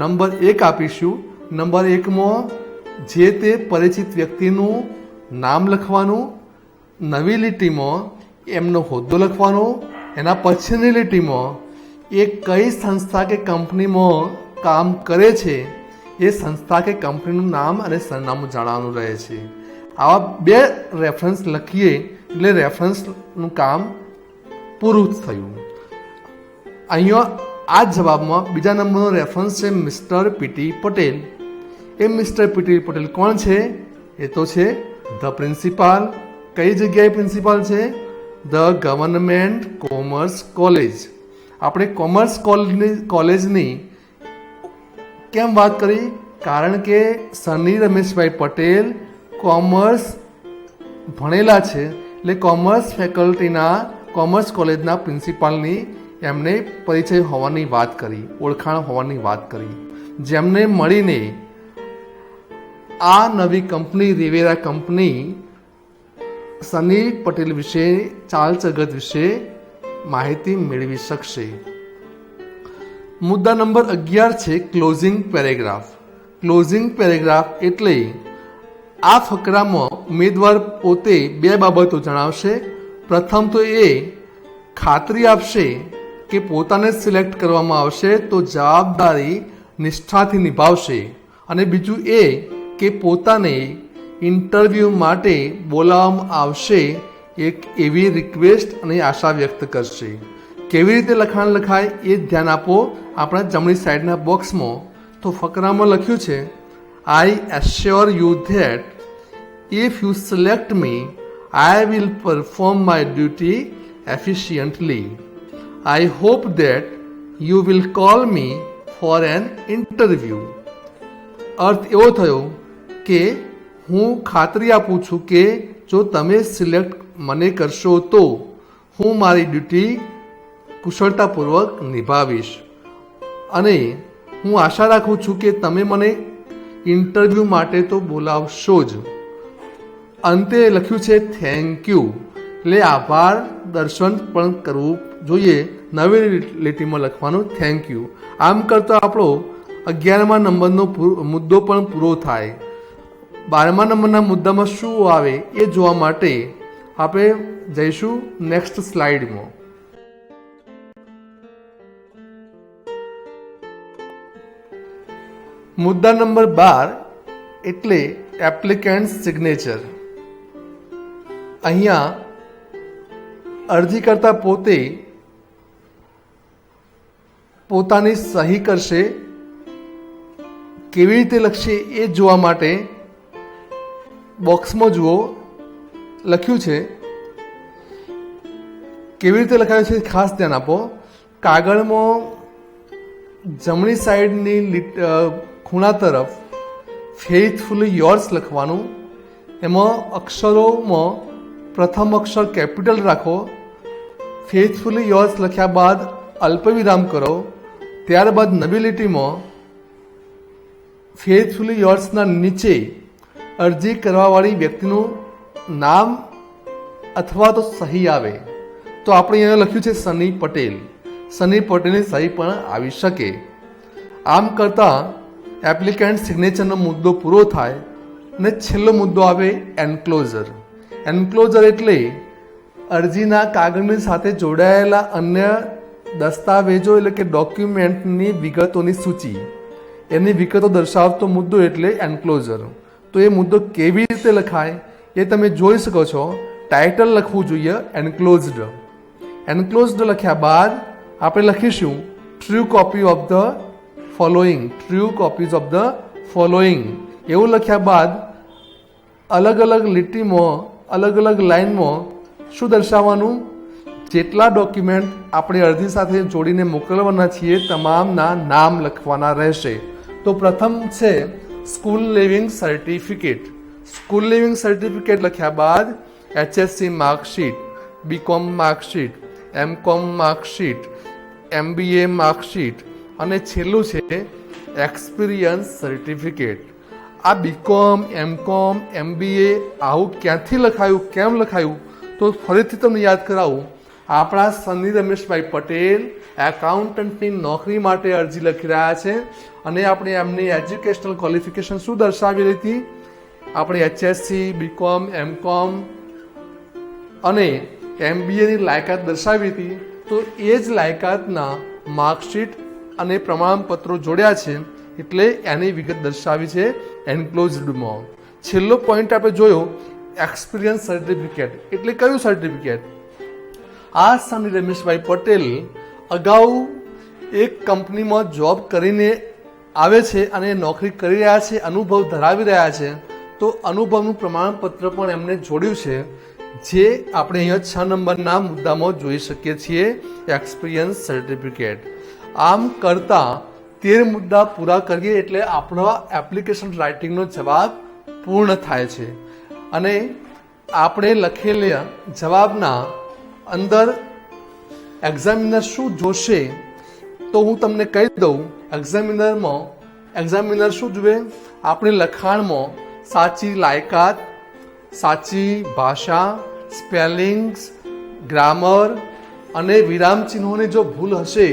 નંબર 1 આપીશું. નંબર 1માં જે તે પરિચિત વ્યક્તિનું નામ લખવાનું, નવી લીટીમાં એમનો હોદ્દો લખવાનો, એના પછીની લીટીમાં એ કઈ સંસ્થા કે કંપનીમાં કામ કરે છે એ સંસ્થા કે કંપનીનું નામ અને સરનામું જણાવવાનું રહે છે. આવા બે રેફરન્સ લખીએ એટલે રેફરન્સનું કામ પૂરું થયું. અહીંયા આ જવાબમાં બીજા નંબરનો રેફરન્સ છે મિસ્ટર પીટી પટેલ. એ મિસ્ટર પીટી પટેલ કોણ છે? એ તો છે ધ પ્રિન્સિપાલ. કઈ જગ્યાએ પ્રિન્સિપાલ છે? The government commerce college. આપણે કોમર્સ કોલેજની કેમ વાત કરી? કારણ કે સની રમેશભાઈ પટેલ કોમર્સ ભણેલા છે, એટલે કોમર્સ ફેકલ્ટીના, કોમર્સ કોલેજના પ્રિન્સિપાલની એમને પરિચય હોવાની વાત કરી, ઓળખાણ હોવાની વાત કરી, જેમને મળીને આ નવી company Riviera company Sunny Patel વિશે, ચાલ ચગત વિશે માહિતી મેળવી શકશે. મુદ્દા નંબર 11 છે ક્લોઝિંગ પેરેગ્રાફ. ક્લોઝિંગ પેરેગ્રાફ એટલે આ ફકરામાં ઉમેદવાર પોતે બે બાબતો જણાવશે. પ્રથમ તો એ ખાતરી આપશે કે પોતાને સિલેક્ટ કરવામાં આવશે તો જવાબદારી નિષ્ઠાથી નિભાવશે. અને બીજું એ કે પોતાને ઇન્ટરવ્યૂ માટે બોલાવવામાં આવશે એક એવી રિક્વેસ્ટ અને આશા વ્યક્ત કરશે. કેવી રીતે લખાણ લખાય એ ધ્યાન આપો આપણા જમણી સાઈડના બોક્સમાં. તો ફકરામાં લખ્યું છે, I assure you that if you select me I will perform my duty efficiently. I hope that you will call me for an interview. અર્થ એવો થયો કે હું ખાતરી આપું છું કે જો તમે સિલેક્ટ મને કરશો તો હું મારી ડ્યુટી કુશળતાપૂર્વક નિભાવીશ અને હું આશા રાખું છું કે તમે મને ઇન્ટરવ્યૂ માટે તો બોલાવશો જ. અંતે લખ્યું છે થેન્ક યુ, એટલે આભાર દર્શન પણ કરવું જોઈએ. નવી લીટીમાં લખવાનું થેન્ક યુ. આમ કરતો આપણો 11મા નંબરનો મુદ્દો પણ પૂરો થાય. 12મા નંબરના મુદ્દામાં શું આવે એ જોવા માટે આપણે જઈશું નેક્સ્ટ સ્લાઇડમાં. મુદ્દા નંબર 12 એટલે એપ્લિકન્ટ સિગ્નેચર. અહીંયા અરજી કરતા પોતે પોતાની સહી કરશે. કેવી રીતે લખશે એ જોવા માટે બોક્સમાં જુઓ, લખ્યું છે. કેવી રીતે લખાયું છે ખાસ ધ્યાન આપો. કાગળમાં જમણી સાઈડની ખૂણા તરફ ફેઇથફુલી યોર્સ લખવાનું. એમાં અક્ષરોમાં પ્રથમ અક્ષર કેપિટલ રાખો. ફેઇથફુલી યોર્સ લખ્યા બાદ અલ્પવિરામ કરો. ત્યારબાદ નવી લીટીમાં ફેઇથફુલી યોર્સના નીચે અરજી કરવાવાળી વ્યક્તિનું નામ અથવા તો સહી આવે. તો આપણે અહીંયા લખ્યું છે સની પટેલ. સની પટેલની સહી પણ આવી શકે. આમ કરતાં એપ્લિકન્ટ સિગ્નેચરનો મુદ્દો પૂરો થાય અને છેલ્લો મુદ્દો આવે એન્ક્લોઝર. એન્ક્લોઝર એટલે અરજીના કાગળની સાથે જોડાયેલા અન્ય દસ્તાવેજો એટલે કે ડોક્યુમેન્ટની વિગતોની સૂચિ, એની વિગતો દર્શાવતો મુદ્દો એટલે એન્ક્લોઝર. તો એ મુદ્દો કેવી રીતે લખાય એ તમે જોઈ શકો છો. ટાઇટલ લખવું જોઈએ એન્ક્લોઝડ. એન્ક્લોઝડ લખ્યા બાદ આપણે લખીશું true copy of the following. True copies of the following એવું લખ્યા બાદ અલગ અલગ લીટીમાં અલગ અલગ લાઇનમાં શું દર્શાવવાનું? જેટલા ડોક્યુમેન્ટ આપણે અરજી સાથે જોડીને મોકલવાના છીએ તમામના નામ લખવાના રહેશે. તો પ્રથમ છે school leaving certificate. School leaving certificate લખ્યા બાદ HSC marksheet, BCom marksheet, MCom marksheet, MBA marksheet અને છેલ્લું છે એક્સપિરિયન્સ સર્ટિફિકેટ. આ BCom, MCom, MBA આવું ક્યાંથી લખાયું, કેમ લખાયું? તો ફરીથી તમને યાદ કરાવું. આપણા સની રમેશભાઈ પટેલ એકાઉન્ટન્ટની નોકરી માટે અરજી લખી રહ્યા છે અને આપણે એમની એજ્યુકેશનલ ક્વોલિફિકેશન શું દર્શાવી હતી? આપણે HSC, BCom, MCom અને MBAની લાયકાત દર્શાવી હતી. તો એ જ લાયકાતના માર્કશીટ અને પ્રમાણપત્રો જોડ્યા છે એટલે એની વિગત દર્શાવી છે એન્ક્લોઝડમાં. છેલ્લો પોઈન્ટ આપણે જોયો એક્સપિરિયન્સ સર્ટિફિકેટ. એટલે કયું સર્ટિફિકેટ? આ સની રમેશભાઈ પટેલ અગાઉ એક કંપનીમાં જોબ કરીને આવે છે અને નોકરી કરી રહ્યા છે, અનુભવ ધરાવી રહ્યા છે. તો અનુભવનું પ્રમાણપત્ર પણ એમને જોડ્યું છે, જે આપણે અહીંયા 6 નંબરના મુદ્દામાં જોઈ શકીએ છીએ એક્સપિરિયન્સ સર્ટિફિકેટ. આમ કરતાં 13 મુદ્દા પૂરા કરીએ એટલે આપણો એપ્લિકેશન રાઇટિંગનો જવાબ પૂર્ણ થાય છે. અને આપણે લખેલા જવાબના અંદર એક્ઝામિનર શું જોશે તો હું તમને કહી દઉં. એક્ઝામિનર શું જુએ? આપણે લખાણમાં સાચી લાયકાત, સાચી ભાષા, સ્પેલિંગ્સ, ગ્રામર અને વિરામ ચિહ્નોની જો ભૂલ હશે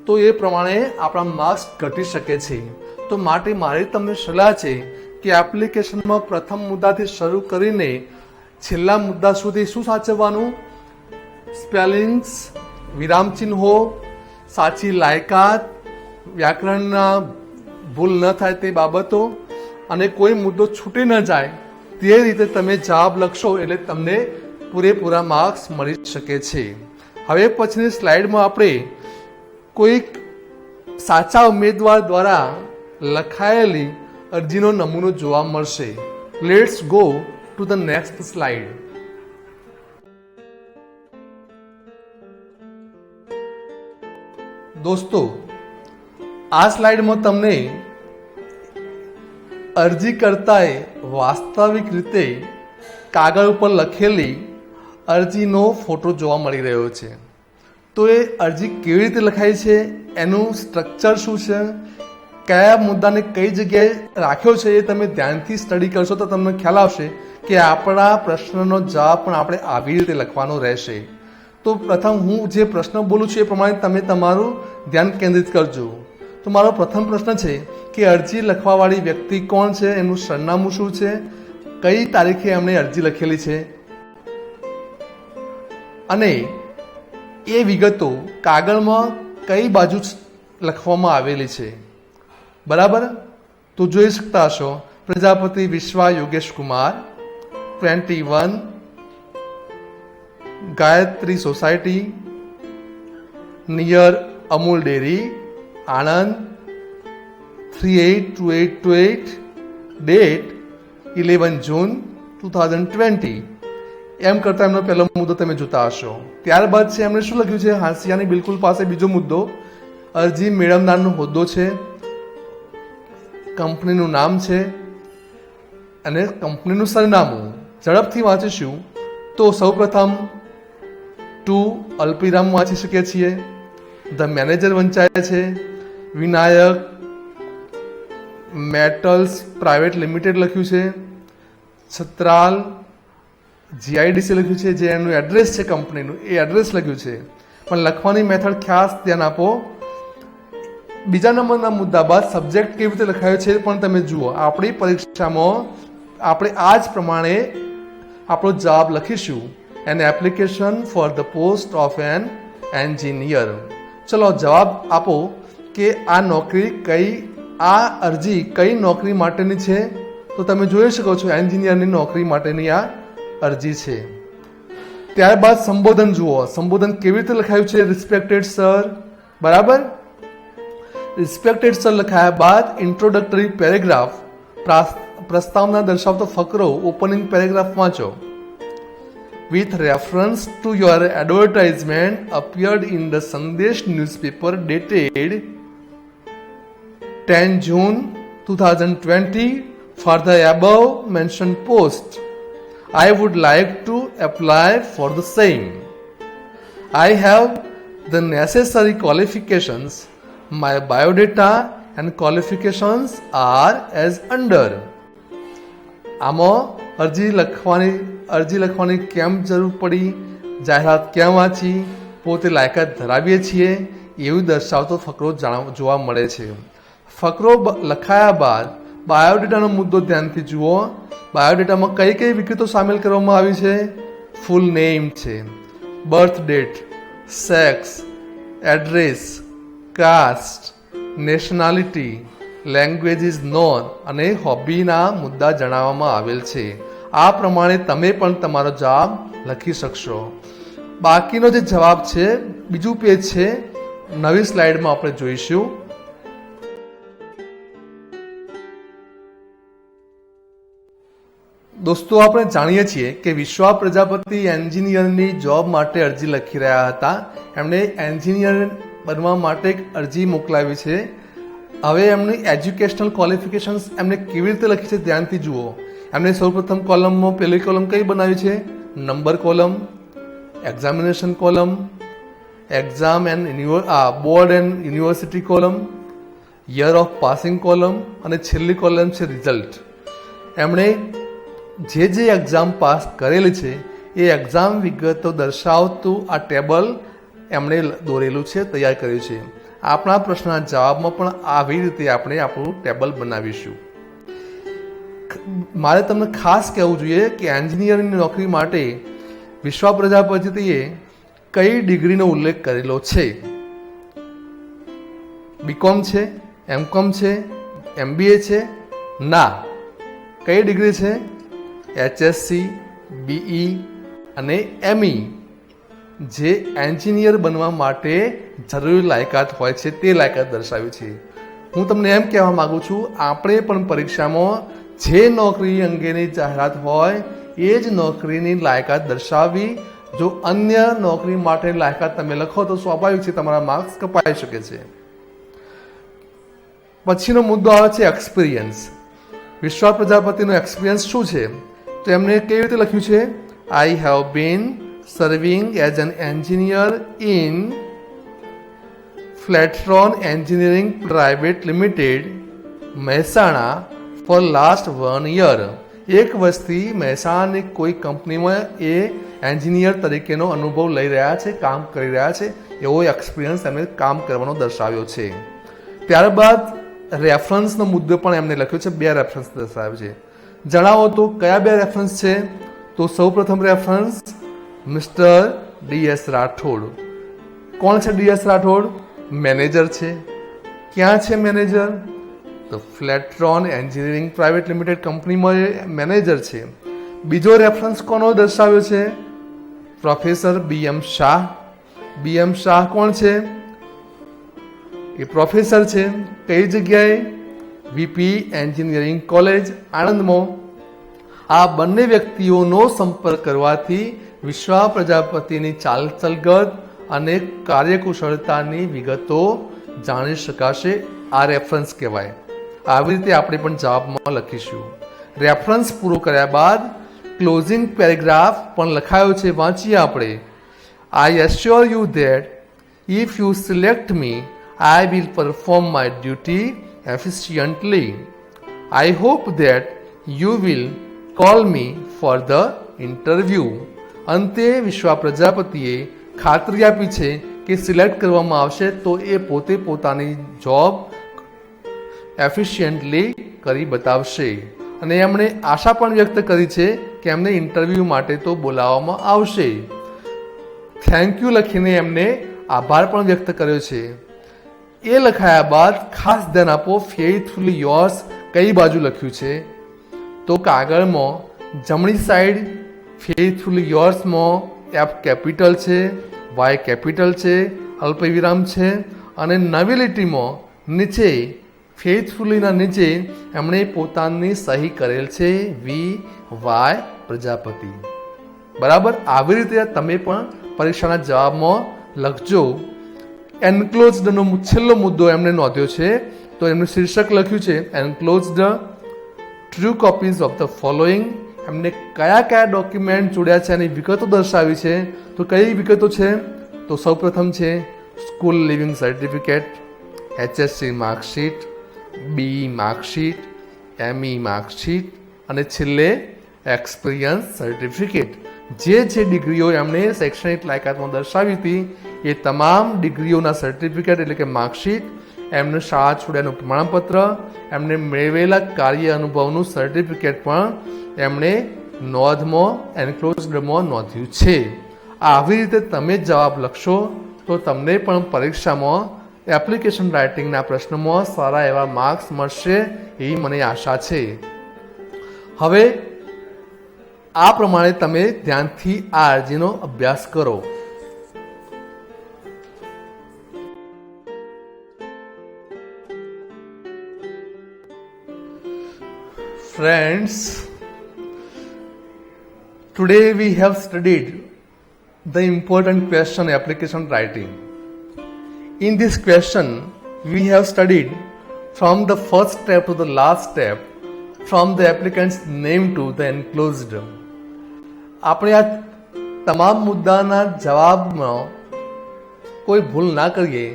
તો એ પ્રમાણે આપણા માર્ક્સ ઘટી શકે છે. તો માટે મારી તમને સલાહ છે કે એપ્લિકેશનમાં પ્રથમ મુદ્દાથી શરૂ કરીને છેલ્લા મુદ્દા સુધી શું સાચવવાનું? સ્પેલિંગ્સ, વિરામ ચિહ્નો, સાચી લાયકાત, વ્યાકરણના ભૂલ ન થાય તે બાબતો અને કોઈ મુદ્દો છૂટી ન જાય તે રીતે તમે જવાબ લખશો એટલે તમને પૂરેપૂરા માર્ક્સ મળી શકે છે. હવે પછીની સ્લાઇડમાં આપણે કોઈક સાચા ઉમેદવાર દ્વારા લખાયેલી અરજીનો નમૂનો જોવા મળશે. Let's go to the next slide. દોસ્તો, આ સ્લાઇડમાં તમને અરજીકર્તાએ વાસ્તવિક રીતે કાગળ ઉપર લખેલી અરજીનો ફોટો જોવા મળી રહ્યો છે. તો એ અરજી કેવી રીતે લખાઈ છે, એનું સ્ટ્રક્ચર શું છે, કયા મુદ્દાને કઈ જગ્યાએ રાખ્યો છે એ તમે ધ્યાનથી સ્ટડી કરશો તો તમને ખ્યાલ આવશે કે આપણા પ્રશ્નનો જવાબ પણ આપણે આવી રીતે લખવાનો રહેશે. તો પ્રથમ હું જે પ્રશ્ન બોલું છું એ પ્રમાણે તમે તમારું ધ્યાન કેન્દ્રિત કરજો. તો મારો પ્રથમ પ્રશ્ન છે કે અરજી લખવાવાળી વ્યક્તિ કોણ છે, એનું સરનામું શું છે, કઈ તારીખે એમણે અરજી લખેલી છે અને એ વિગતો કાગળમાં કઈ બાજુ લખવામાં આવેલી છે. બરાબર? તો જોઈ શકતા હશો Prajapati Vishwa Yogesh Kumar, 21 Gayatri society near Amul dairy, Anand, 382828, date 11 June 2020. એમ કરતા એમનો પહેલો મુદ્દો તમે જોતા હશો. ત્યારબાદ છે એમણે શું લખ્યું છે? હાંસિયાની બિલકુલ પાસે બીજો મુદ્દો અરજી મેળવનારનો હોદ્દો છે, કંપનીનું નામ છે અને કંપનીનું સરનામું. ઝડપથી વાંચીશું તો સૌપ્રથમ ટુ અલ્પવિરામ વાંચી શકીએ છીએ. ધ મેનેજર વંચાય છે. વિનાયક મેટલ્સ પ્રાઇવેટ લિમિટેડ લખ્યું છે. છત્રાલ જીઆઈડીસી લખ્યું છે, જે એનું એડ્રેસ છે કંપનીનું, એ એડ્રેસ લખ્યું છે. પણ લખવાની મેથડ ખાસ ધ્યાન આપો. બીજા નંબરના મુદ્દા બાદ સબ્જેક્ટ કેવી રીતે લખાયો છે પણ તમે જુઓ. આપણી પરીક્ષામાં આપણે આ જ પ્રમાણે આપણો જવાબ લખીશું. N application for the post of N engineer. ચલો જવાબ આપો કે આ નોકરી આ અરજી કઈ નોકરી માટેની છે? તો તમે જોઈ શકો છો એન્જિનિયરની નોકરી માટેની આ અરજી છે. ત્યારબાદ સંબોધન જુઓ. સંબોધન કેવી રીતે લખાયું છે? Respected sir. બરાબર. રિસ્પેક્ટેડ સર લખાયા બાદ ઇન્ટ્રોડક્ટરી પેરેગ્રાફ, પ્રસ્તાવના દર્શાવતો ફકરો, ઓપનિંગ પેરેગ્રાફ વાંચો. With reference to your advertisement appeared in the Sandesh newspaper dated 10 June 2020 for the above mentioned post. I would like to apply for the same. I have the necessary qualifications. My biodata and qualifications are as under. આમાં અરજી લખવાની કેમ જરૂર પડી, જાહેરાત ક્યાં વાંચી, પોતે લાયકાત ધરાવીએ છીએ એવું દર્શાવતો ફકરો જોવા મળે છે. ફકરો લખાયા બાદ બાયોડેટાનો મુદ્દો ધ્યાનથી જુઓ. બાયોડેટામાં કઈ કઈ વિગતો સામેલ કરવામાં આવી છે? ફૂલ નેમ છે, birth date, sex, address, caste, nationality, language is known અને હોબીના મુદ્દા જણાવવામાં આવેલ છે. આ પ્રમાણે તમે પણ તમારો જવાબ લખી શકશો. બાકીનો જે જવાબ છે બીજું પેજ છે, નવી સ્લાઇડમાં આપણે જોઈશું. દોસ્તો આપણે જાણીએ છીએ કે વિશ્વા પ્રજાપતિ એન્જિનિયરની જોબ માટે અરજી લખી રહ્યા હતા. એમણે એન્જિનિયર બનવા માટે એક અરજી મોકલાવી છે. હવે એમની એજ્યુકેશનલ ક્વોલિફિકેશન્સ એમને કેવી રીતે લખી છે ધ્યાનથી જુઓ. એમણે સૌપ્રથમ કોલમમાં પહેલી કોલમ કઈ બનાવી છે? Number column, examination column, exam and board and university column, year of passing column અને છેલ્લી કોલમ છે રિઝલ્ટ. એમણે જે એક્ઝામ પાસ કરેલી છે એ એક્ઝામ વિગતો દર્શાવતું આ ટેબલ એમણે દોરેલું છે, તૈયાર કર્યું છે. આપણા પ્રશ્નના જવાબમાં પણ આવી રીતે આપણે આપણું ટેબલ બનાવીશું. મારે તમને ખાસ કહેવું જોઈએ કે એન્જિનિયરિંગની નોકરી માટે વિશ્વા પ્રજાપતિએ કઈ ડિગ્રીનો ઉલ્લેખ કરેલો છે? બીકોમ છે, એમકોમ છે, એમબીએ છે? ના. કઈ ડિગ્રી છે? એચએસસી, બીઈ અને એમઈ. જે એન્જિનિયર બનવા માટે જરૂરી લાયકાત હોય છે તે લાયકાત દર્શાવી છે. હું તમને એમ કહેવા માગું છું, આપણે પણ પરીક્ષામાં જે નોકરી અંગેની જાહેરાત હોય એ જ નોકરીની લાયકાત દર્શાવવી. જો અન્ય નોકરી માટે લાયકાત તમે લખો તો સ્વાભાવિક છે તમારા માર્ક્સ કપાઈ શકે છે. પછીનો મુદ્દો આવે છે એક્સપિરિયન્સ. વિશ્વા પ્રજાપતિનો એક્સપિરિયન્સ શું છે? તો એમને કેવી રીતે લખ્યું છે? I have been serving as an engineer in Flatron Engineering Private Limited, Mehsana for last 1 year. એક વર્ષથી મહેસાણાની કોઈ કંપનીમાં એ એન્જિનિયર તરીકેનો અનુભવ લઈ રહ્યા છે, કામ કરી રહ્યા છે, એવો એક્સપિરિયન્સ એમને કામ કરવાનો દર્શાવ્યો છે. ત્યારબાદ રેફરન્સનો મુદ્દો પણ એમને લખ્યો છે. 2 રેફરન્સ દર્શાવ્યો છે. જણાવો તો કયા 2 રેફરન્સ છે? તો સૌપ્રથમ રેફરન્સ મિસ્ટર ડીએસ રાઠોડ. કોણ છે ડીએસ રાઠોડ? મેનેજર છે. ક્યાં છે મેનેજર? તો ફ્લેટ્રોન એન્જિનિયરિંગ પ્રાઇવેટ લિમિટેડ કંપનીમાં મેનેજર છે. બીજો રેફરન્સ કોનો દર્શાવ્યો છે? Professor BM Shah. BM Shah કોણ છે? એ પ્રોફેસર છે. કઈ જગ્યાએ? વીપી એન્જિનિયરિંગ કોલેજ આણંદમાં. આ બંને વ્યક્તિઓનો સંપર્ક કરવાથી વિશ્વા પ્રજાપતિની ચાલચલગત અને કાર્યકુશળતાની વિગતો જાણી શકાશે. આ રેફરન્સ કહેવાય. આવી રીતે આપણે પણ જવાબમાં લખીશું. રેફરન્સ પૂરો કર્યા બાદ ક્લોઝિંગ પેરેગ્રાફ પણ લખાયો છે, વાંચીએ આપણે. I assure you that if you select me I will perform my duty efficiently. I hope that you will call me for the interview. અંતે વિશ્વા પ્રજાપતિએ ખાતરી આપી છે કે સિલેક્ટ કરવામાં આવશે તો એ પોતે પોતાની જોબ એફિશિયન્ટલી કરી બતાવશે. અને એમણે આશા પણ વ્યક્ત કરી છે કે એમને ઇન્ટરવ્યૂ માટે તો બોલાવવામાં આવશે. થેન્ક યુ લખીને એમને આભાર પણ વ્યક્ત કર્યો છે. એ લખાયા બાદ ખાસ ધ્યાન આપો, ફેithfully yours કઈ બાજુ લખ્યું છે. તો કાગળમાં જમણી સાઈડ ફેithfully yours-માં એફ કેપિટલ છે, વાય કેપિટલ છે, અલ્પવિરામ છે, અને નવી લીટીમાં નીચે ફેithfullyના નીચે એમણે પોતાની સહી કરેલ છે, વી વાય પ્રજાપતિ. બરાબર. આવી રીતે તમે પણ પરીક્ષાના જવાબમાં લખજો. એન્ક્લોઝડનો છેલ્લો મુદ્દો એમણે નોંધ્યો છે, તો એમનું શીર્ષક લખ્યું છે enclosed true copies of the following. એમને કયા કયા ડોક્યુમેન્ટ જોડ્યા છે એની વિગતો દર્શાવી છે. તો કઈ વિગતો છે? તો સૌપ્રથમ છે school leaving certificate, HSC marksheet, BE marksheet, ME marksheet, અને છેલ્લે એક્સપિરિયન્સ સર્ટિફિકેટ. જે ડિગ્રીઓ એમણે શૈક્ષણિક લાયકાતમાં દર્શાવી હતી એ તમામ ડિગ્રીઓના સર્ટિફિકેટ એટલે કે માર્કશીટ, એમનું શાળા છોડ્યાનું પ્રમાણપત્ર, એમને મેળવેલા કાર્ય અનુભવનું સર્ટિફિકેટ પણ એમણે નોંધમાં એન્ક્લોઝડમાં નોંધ્યું છે. આવી રીતે તમે જવાબ લખશો તો તમને પણ પરીક્ષામાં એપ્લિકેશન રાઇટિંગના પ્રશ્નોમાં સારા એવા માર્ક્સ મળશે એવી મને આશા છે. હવે આ પ્રમાણે તમે ધ્યાનથી આ અરજીનો અભ્યાસ કરો. Friends, today we have studied the important question application writing. In this question, we have studied from the first step to the last step, from the applicant's name to the enclosed. આપણે આ તમામ મુદ્દાના જવાબમાં કોઈ ભૂલ ના કરીએ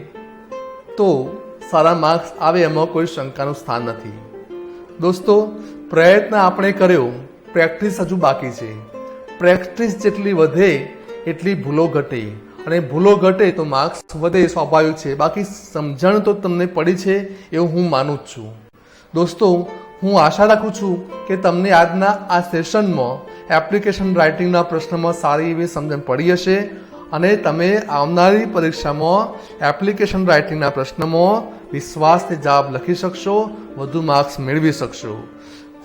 તો સારા marks આવે એમાં કોઈ શંકાનું સ્થાન નથી. દોસ્તો, પ્રયત્ન આપણે કર્યો, પ્રેક્ટિસ હજુ બાકી છે. પ્રેક્ટિસ જેટલી વધે એટલી ભૂલો ઘટે, અને ભૂલો ઘટે તો માર્ક્સ વધે, સ્વાભાવિક છે. બાકી સમજણ તો તમને પડી છે એવું હું માનું જ છું. દોસ્તો, હું આશા રાખું છું કે તમને આજના આ સેશનમાં એપ્લિકેશન રાઇટિંગના પ્રશ્નમાં સારી એવી સમજણ પડી હશે અને તમે આવનારી પરીક્ષામાં એપ્લિકેશન રાઇટિંગના પ્રશ્નમાં વિશ્વાસથી જવાબ લખી શકશો, વધુ માર્ક્સ મેળવી શકશો.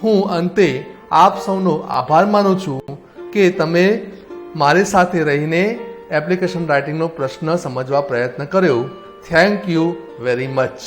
હું અંતે આપ સૌનો આભાર માનું છું કે તમે મારી સાથે રહીને એપ્લિકેશન રાઇટિંગનો પ્રશ્ન સમજવા પ્રયત્ન કર્યો. Thank you very much.